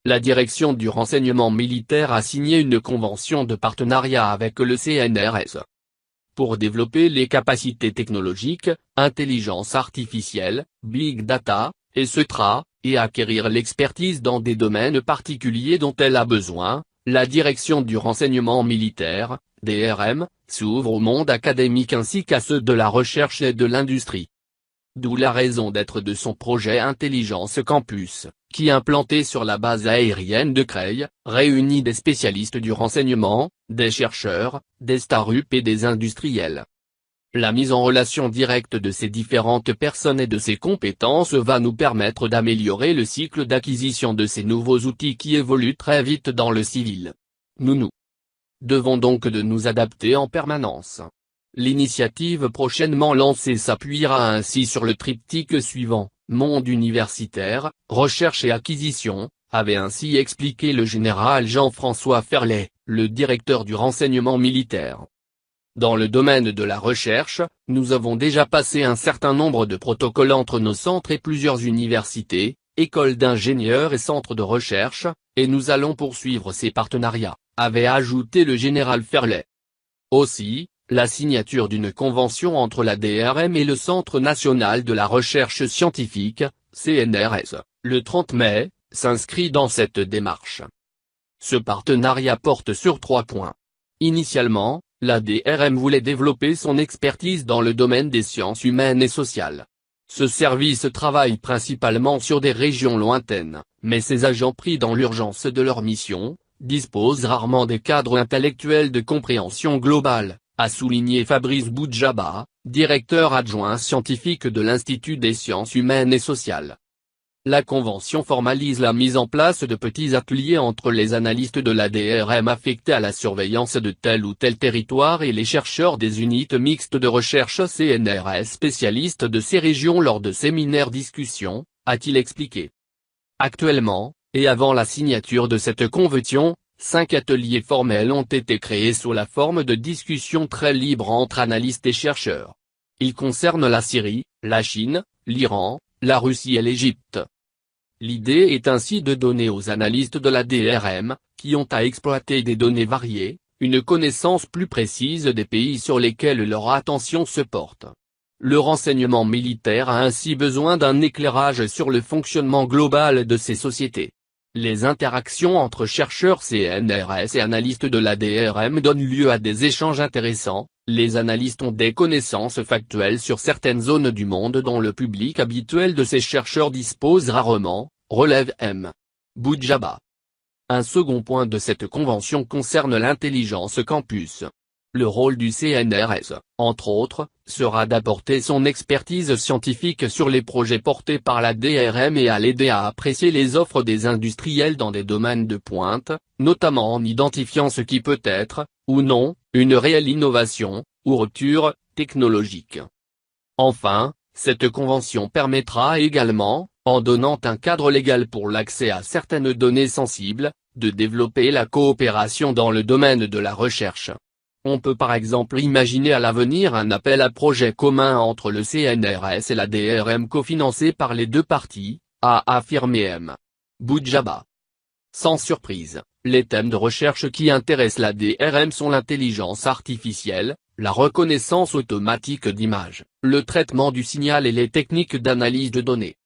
La direction du renseignement militaire a signé une convention de partenariat avec le CNRS pour développer les capacités technologiques, intelligence artificielle, big data, etc., et acquérir l'expertise dans des domaines particuliers dont elle a besoin. La direction du renseignement militaire, DRM, s'ouvre au monde académique ainsi qu'à ceux de la recherche et de l'industrie. D'où la raison d'être de son projet Intelligence Campus, qui implanté sur la base aérienne de Creil, réunit des spécialistes du renseignement, des chercheurs, des startups et des industriels. La mise en relation directe de ces différentes personnes et de ces compétences va nous permettre d'améliorer le cycle d'acquisition de ces nouveaux outils qui évoluent très vite dans le civil. Nous devons donc de nous adapter en permanence. L'initiative prochainement lancée s'appuiera ainsi sur le triptyque suivant, monde universitaire, recherche et acquisition, avait ainsi expliqué le général Jean-François Ferlet, le directeur du renseignement militaire. Dans le domaine de la recherche, nous avons déjà passé un certain nombre de protocoles entre nos centres et plusieurs universités, écoles d'ingénieurs et centres de recherche, et nous allons poursuivre ces partenariats, avait ajouté le général Ferlet. Aussi, la signature d'une convention entre la DRM et le Centre national de la recherche scientifique, CNRS, le 30 mai, s'inscrit dans cette démarche. Ce partenariat porte sur 3 points. Initialement, la DRM voulait développer son expertise dans le domaine des sciences humaines et sociales. Ce service travaille principalement sur des régions lointaines, mais ses agents pris dans l'urgence de leur mission, disposent rarement des cadres intellectuels de compréhension globale, a souligné Fabrice Boudjaba, directeur adjoint scientifique de l'Institut des sciences humaines et sociales. La convention formalise la mise en place de petits ateliers entre les analystes de la DRM affectés à la surveillance de tel ou tel territoire et les chercheurs des unités mixtes de recherche CNRS spécialistes de ces régions lors de séminaires discussions, a-t-il expliqué. Actuellement, et avant la signature de cette convention, 5 ateliers formels ont été créés sous la forme de discussions très libres entre analystes et chercheurs. Ils concernent la Syrie, la Chine, l'Iran, la Russie et l'Égypte. L'idée est ainsi de donner aux analystes de la DRM, qui ont à exploiter des données variées, une connaissance plus précise des pays sur lesquels leur attention se porte. Le renseignement militaire a ainsi besoin d'un éclairage sur le fonctionnement global de ces sociétés. Les interactions entre chercheurs CNRS et analystes de la DRM donnent lieu à des échanges intéressants. Les analystes ont des connaissances factuelles sur certaines zones du monde dont le public habituel de ces chercheurs dispose rarement, relève M. Boudjaba. Un second point de cette convention concerne l'intelligence campus. Le rôle du CNRS, entre autres, sera d'apporter son expertise scientifique sur les projets portés par la DRM et à l'aider à apprécier les offres des industriels dans des domaines de pointe, notamment en identifiant ce qui peut être, ou non, une réelle innovation, ou rupture, technologique. Enfin, cette convention permettra également, en donnant un cadre légal pour l'accès à certaines données sensibles, de développer la coopération dans le domaine de la recherche. On peut par exemple imaginer à l'avenir un appel à projet commun entre le CNRS et la DRM cofinancé par les deux parties, a affirmé M. Boudjaba. Sans surprise, les thèmes de recherche qui intéressent la DRM sont l'intelligence artificielle, la reconnaissance automatique d'images, le traitement du signal et les techniques d'analyse de données.